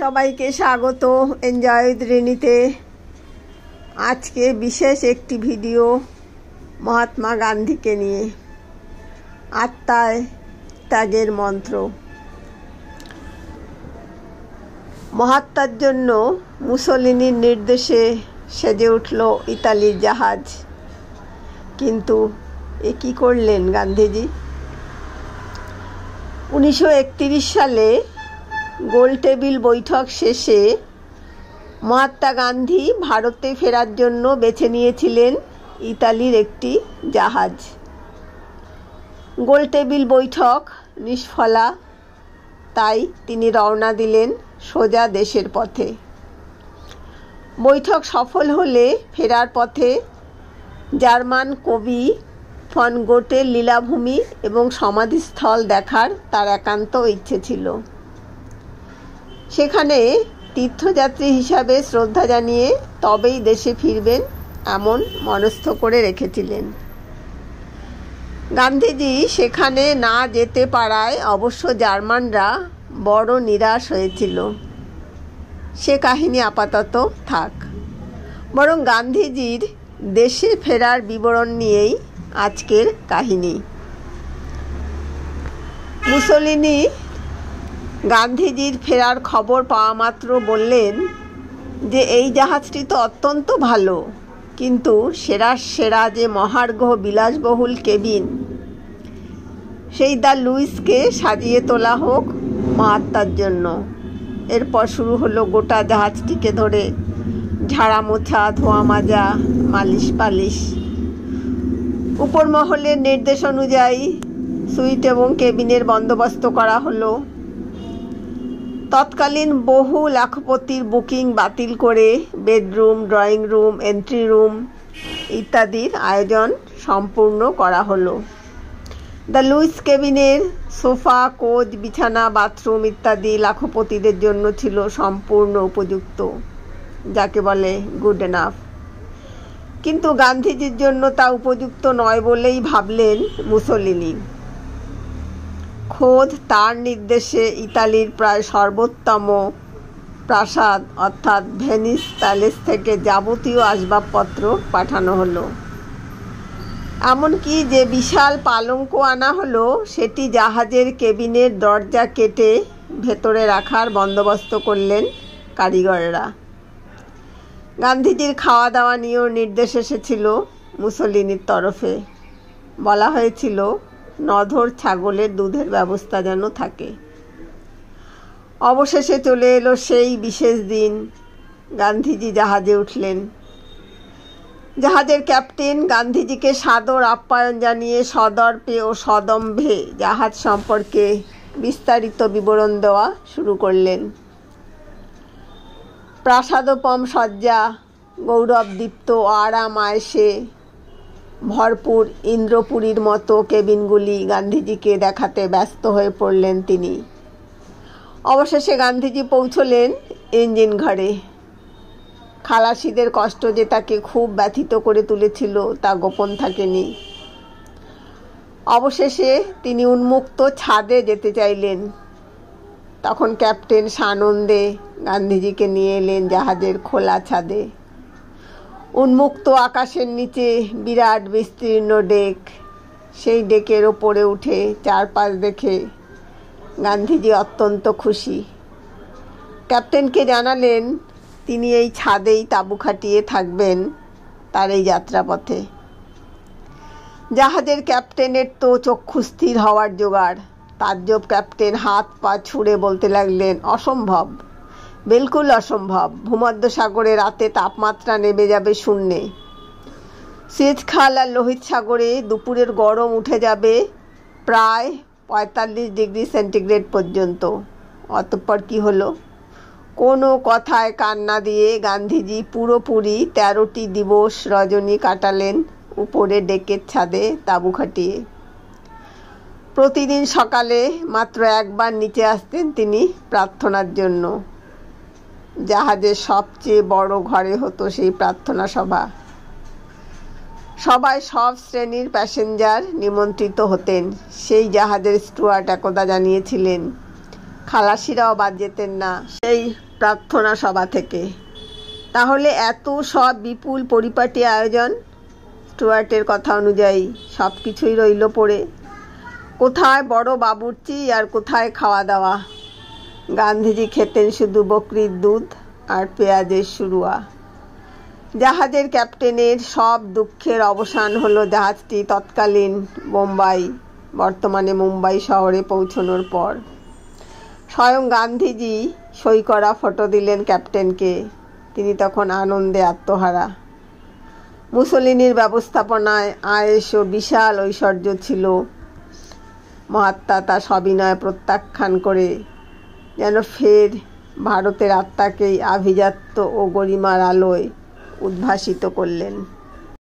সবাইকে স্বাগত enjoy with রিনিতে। আজকে বিশেষ একটি ভিডিও মহাত্মা গান্ধীকে নিয়ে, আত্মায় ত্যাগের মন্ত্র। মহাত্মার জন্য মুসোলিনির নির্দেশে সেজে উঠল ইতালির জাহাজ। কিন্তু এ কী করলেন গান্ধীজি? 1931 সালে গোলটেবিল বৈঠক শেষে মহাত্মা গান্ধী ভারতে ফেরার জন্য বেছে নিয়েছিলেন ইতালির একটি জাহাজ। গোলটেবিল বৈঠক নিষ্ফলা, তাই তিনি রওনা দিলেন সোজা দেশের পথে। বৈঠক সফল হলে ফেরার পথে জার্মান কবি ফন গোটের লীলাভূমি এবং সমাধিস্থল দেখার তার একান্ত ইচ্ছে ছিল। সেখানে তীর্থযাত্রী হিসাবে শ্রদ্ধা জানিয়ে তবেই দেশে ফিরবেন এমন মনস্থ করে রেখেছিলেন। গান্ধীজি সেখানে না যেতে পারায় অবশ্য জার্মানরা বড় নিরাশ হয়েছিল। সে কাহিনী আপাতত থাক, বরং গান্ধীজির দেশে ফেরার বিবরণ নিয়েই আজকের কাহিনী। মুসোলিনি গান্ধীজির ফেরার খবর পাওয়া মাত্র বললেন যে এই জাহাজটি তো অত্যন্ত ভালো, কিন্তু সেরা যে মহার্ঘ বিলাসবহুল কেবিন, সেই দ্য লুইসকে সাজিয়ে তোলা হোক মহাত্মার জন্য। এরপর শুরু হলো গোটা জাহাজটিকে ধরে ঝাড়া মোছা, ধোয়া মাজা, মালিশ পালিশ। উপর মহলের নির্দেশ অনুযায়ী সুইট এবং কেবিনের বন্দোবস্ত করা হলো। তৎকালীন বহু লাখপতির বুকিং বাতিল করে bedroom, drawing room, entry room ইত্যাদির আয়োজন সম্পূর্ণ করা হলো। দ্য লুইস কেবিনের সোফা, কোচ, বিছানা, বাথরুম ইত্যাদি লাখপতিদের জন্য ছিল সম্পূর্ণ উপযুক্ত, যাকে বলে গুড এনাফ। কিন্তু গান্ধীজির জন্য তা উপযুক্ত নয় বলেই ভাবলেন মুসোলিনি। খোদ তার নির্দেশে ইতালির প্রায় সর্বোত্তম প্রাসাদ অর্থাৎ ভেনিস প্যালেস থেকে যাবতীয় আসবাবপত্র পাঠানো হলো। এমনকি যে বিশাল পালঙ্ক আনা হলো, সেটি জাহাজের কেবিনের দরজা কেটে ভেতরে রাখার বন্দোবস্ত করলেন কারিগররা। গান্ধীজির খাওয়া দাওয়া নিয়েও নির্দেশ এসেছিল মুসোলিনির তরফে। বলা হয়েছিল নধর ছাগলের দুধের ব্যবস্থা যেন থাকে। অবশেষে চলে এলো সেই বিশেষ দিন। গান্ধীজি জাহাজে উঠলেন। জাহাজের ক্যাপ্টেন গান্ধীজিকে সাদর আপ্যায়ন জানিয়ে সদর্পে ও সদম্ভে জাহাজ সম্পর্কে বিস্তারিত বিবরণ দেওয়া শুরু করলেন। প্রাসাদোপম সজ্জা, গৌরবদীপ্ত আরাম আয়েশে ভরপুর ইন্দ্রপুরীর মতো কেবিনগুলি গান্ধীজিকে দেখাতে ব্যস্ত হয়ে পড়লেন তিনি। অবশেষে গান্ধীজি পৌঁছলেন ইঞ্জিন ঘরে। খালাসিদের কষ্ট যে তাকে খুব ব্যথিত করে তুলেছিল তা গোপন থাকেনি। অবশেষে তিনি উন্মুক্ত ছাদে যেতে চাইলেন। তখন ক্যাপ্টেন সানন্দে গান্ধীজিকে নিয়ে এলেন জাহাজের খোলা ছাদে। উন্মুক্ত আকাশের নিচে বিরাট বিস্তীর্ণ ডেক। সেই ডেকের ওপরে উঠে চারপাশ দেখে গান্ধীজি অত্যন্ত খুশি। ক্যাপ্টেনকে জানালেন তিনি এই ছাদেই তাঁবু খাটিয়ে থাকবেন তার এই যাত্রাপথে। জাহাজের ক্যাপ্টেনের তো চক্ষুস্থির হওয়ার জোগাড়। তাজ্জব ক্যাপ্টেন হাত পা ছুঁড়ে বলতে লাগলেন, অসম্ভব, বিলকুল অসম্ভব। ভূমধ্যসাগরে রাতে তাপমাত্রা নেমে যাবে শূন্যে। সুয়েজ খাল আর লোহিত সাগরে দুপুরের গরম উঠে যাবে প্রায় 45 ডিগ্রি সেন্টিগ্রেড পর্যন্ত। অতঃপর কি হলো? কোনো কথায় কান না দিয়ে গান্ধীজি পুরোপুরি 13টি দিবস রজনী কাটালেন উপরে ডেকের ছাদে তাঁবু খাটিয়ে। প্রতিদিন সকালে মাত্র একবার নিচে আসতেন তিনি প্রার্থনার জন্য। জাহাজের সবচেয়ে বড় ঘরে হতো সেই প্রার্থনা সভা। সবাই সব শ্রেণীর প্যাসেঞ্জার নিমন্ত্রিত হতেন। সেই জাহাজের স্টুয়ার্ড একদা জানিয়েছিলেন, খালাসিরাও বাদ যেতেন না সেই প্রার্থনা সভা থেকে। তাহলে এত সব বিপুল পরিপাটি আয়োজন? স্টুয়ার্টের কথা অনুযায়ী সব কিছুই রইল পড়ে। কোথায় বড় বাবুর্চি আর কোথায় খাওয়া দাওয়া? গান্ধীজি খেতেন শুধু বকরির দুধ আর পেঁয়াজের শুরুয়া। জাহাজের ক্যাপ্টেনের সব দুঃখের অবসান হলো জাহাজটি তৎকালীন বোম্বাই, বর্তমানে মুম্বাই শহরে পৌঁছানোর পর। স্বয়ং গান্ধীজি সই করা ফটো দিলেন ক্যাপ্টেনকে। তিনি তখন আনন্দে আত্মহারা। মুসোলিনির ব্যবস্থাপনায় আয়েশ ও বিশাল ঐশ্বর্য ছিল। মহাত্মা তা সবিনয় প্রত্যাখ্যান করে যেন ফের ভারতের আত্মাকেই আভিজাত্য ও গরিমার আলোয় উদ্ভাসিত করলেন।